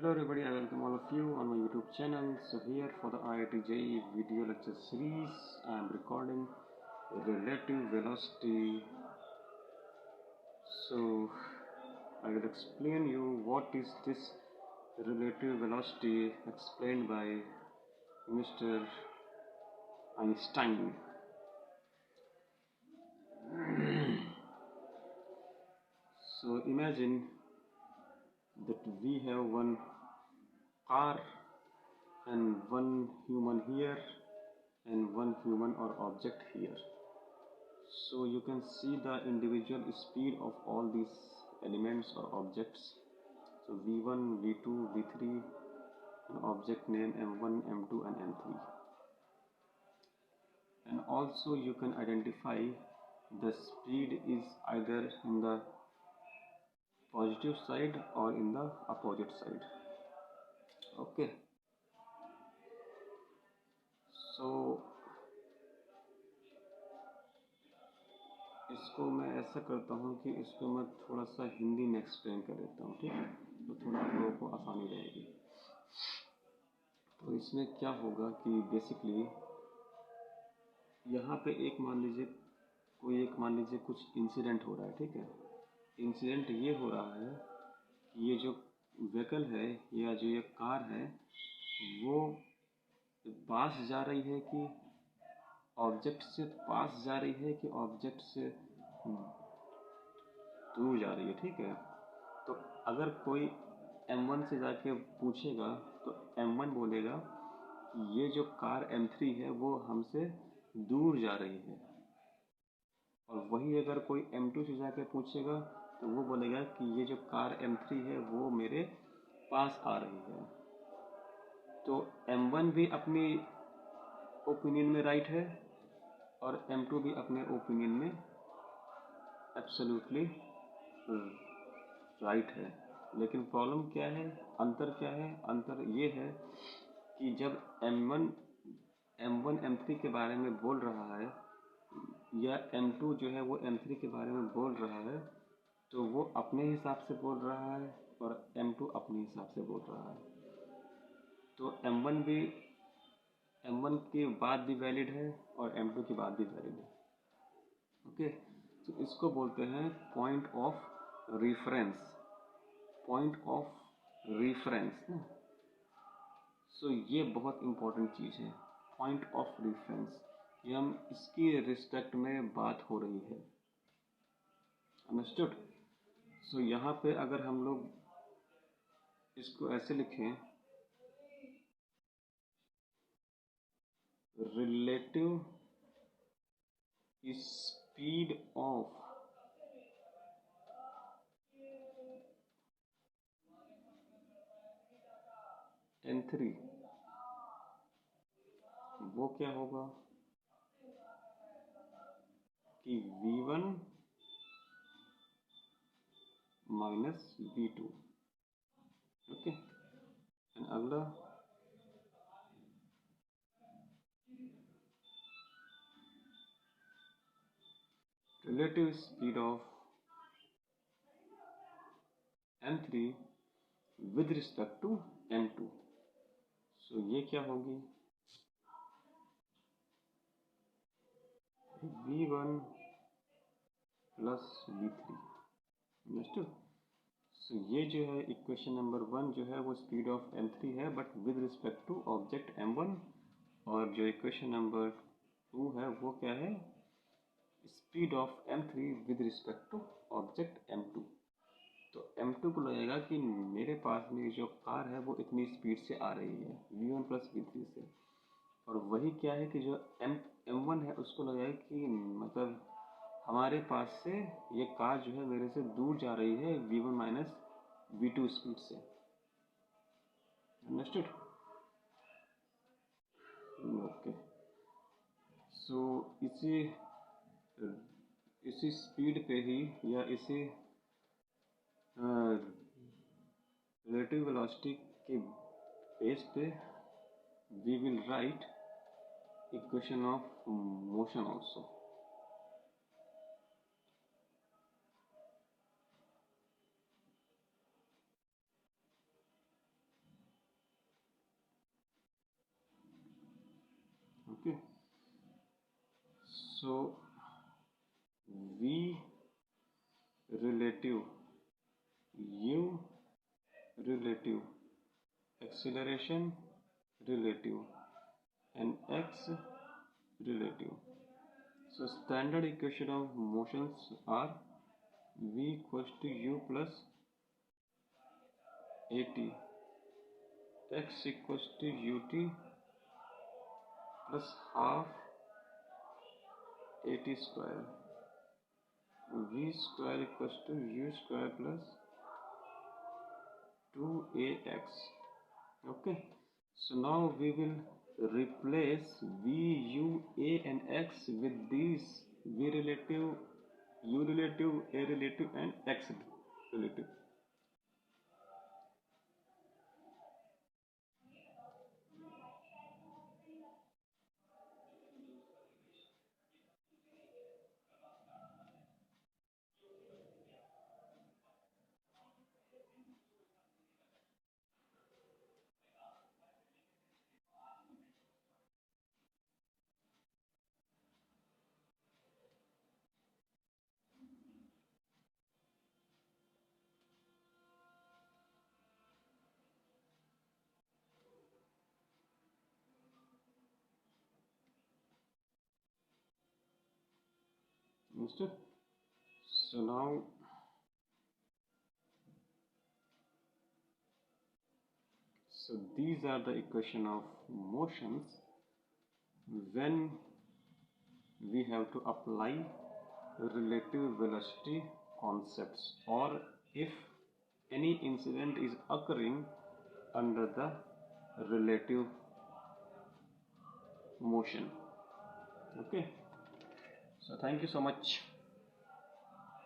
Hello everybody, I welcome all of you on my YouTube channel. So here for the IIT JEE video lecture series, I am recording relative velocity. So I will explain you what is this relative velocity explained by Mr. Einstein. So imagine that we have one car and one human here and one human or object here. So you can see the individual speed of all these elements or objects. So v1, v2, v3, an object name m1, m2 and m3. And also you can identify the speed is either in the positive side or in the opposite side. Okay. So इसको मैं ऐसा करता हूँ कि इसको मैं थोड़ा सा हिंदी में एक्सप्लेन कर देता हूँ, ठीक है, तो थोड़ा आप लोगों को आसानी रहेगी। तो इसमें क्या होगा कि बेसिकली यहाँ पे मान लीजिए कुछ इंसिडेंट हो रहा है, ठीक है। इंसिडेंट ये हो रहा है कि ये जो व्हीकल है या जो ये कार है वो पास जा रही है कि ऑब्जेक्ट से पास जा रही है कि ऑब्जेक्ट से दूर जा रही है, ठीक है। तो अगर कोई m1 से जाके पूछेगा तो m1 बोलेगा कि ये जो कार m3 है वो हमसे दूर जा रही है, और वही अगर कोई m2 से जाके पूछेगा तो वो बोलेगा कि ये जो कार m3 है वो मेरे पास आ रही है। तो m1 भी अपनी ओपिनियन में राइट है और m2 भी अपने ओपिनियन में एब्सोल्युटली राइट है। लेकिन प्रॉब्लम क्या है, अंतर क्या है? अंतर ये है कि जब m1 m3 के बारे में बोल रहा है या m2 जो है वो m3 के बारे में बोल रहा है तो वो अपने हिसाब से बोल रहा है और m2 अपने हिसाब से बोल रहा है। तो m1 की बात भी वैलिड है और m2 की बात भी वैलिड है। ओके, तो इसको बोलते हैं point of reference. Point of reference ना, सो ये बहुत इम्पोर्टेंट चीज़ है, पॉइंट ऑफ रेफरेंस। ये हम इसकी रिस्पेक्ट में बात हो रही है, अंडरस्टूड। सो यहाँ पे अगर हम लोग इसको ऐसे लिखें, रिलेटिव स्पीड ऑफ m3, वो क्या होगा कि v1 minus v2। Okay, and अगला relative speed of m3 with respect to m2। सो ये क्या होगी, v1 प्लस v3, अंडरस्टूड। सो ये जो है इक्वेशन नंबर 1 जो है वो स्पीड ऑफ m3 है but with respect to object m1, और जो इक्वेशन नंबर 2 है वो क्या है, speed of m3 with respect to object m2। तो m2 को लगेगा कि मेरे पास में जो कार है वो इतनी स्पीड से आ रही है v1 प्लस v3 से, और वही क्या है कि जो m1 है उसको लगेगा कि मतलब हमारे पास से ये कार जो है मेरे से दूर जा रही है v1 माइनस v2 स्पीड से, अंडरस्टूड। ओके, सो इसी स्पीड पे ही या इसी रिलेटिव वेलोसिटी के बेस पे we will write equation of motion also। Okay, so v relative, u relative, acceleration relative, and x relative. So standard equation of motions are v equals to u plus at, x equals to ut plus half at square, v square equals to u square plus 2ax. Okay, so now we will replace v, u, a and x with these v relative, u relative, a relative and x relative. Understood? So now these are the equation of motions when we have to apply relative velocity concepts, or if any incident is occurring under the relative motion. Okay, so thank you so much.